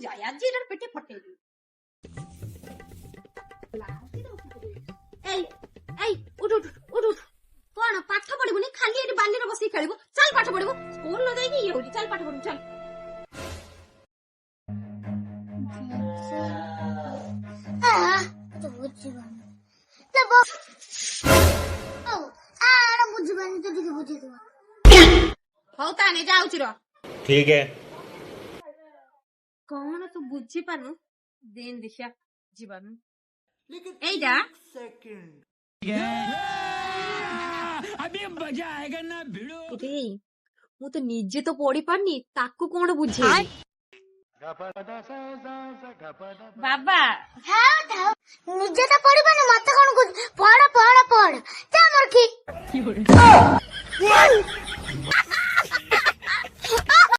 ଯାଏ ଆଜି ଏଟାର ପେଟେ ଫଟେଇବି। ଏଇ ଏଇ ଉଠ ଉଠ ଉଠ ଉଠ। କଣ ପାଠ ପଢିବୁନି ଖାଲି ଏଠି ବାଲିରେ ବସିକି ଖେଳିବୁ? ଚାଲ ପାଠ ପଢିବୁ। ସ୍କୁଲ ନ ଯାଇକି ଇଏ ହଉଛି। ଚାଲ ପାଠ ପଢିବୁ ଚାଲ। ହଉ ତାନେ ଯାଉଛି ର। ठीक है। କଣ ତୁ ବୁଝିପାରୁନୁ? ଦେନ ଦେଖିଆ ଯିବାନି ଏଇଟା ରେ ମୁଁ ତ ନିଜେ ତ ପଢି ପାରୁନି ତାକୁ କଣ ବୁଝେଇବି? ବାବା ନିଜେ ତ ପଢିପାରୁନି ମତେ କଣ କହୁଛୁ? ପଢ ପଢ ପଢ ଯା ମୋର କି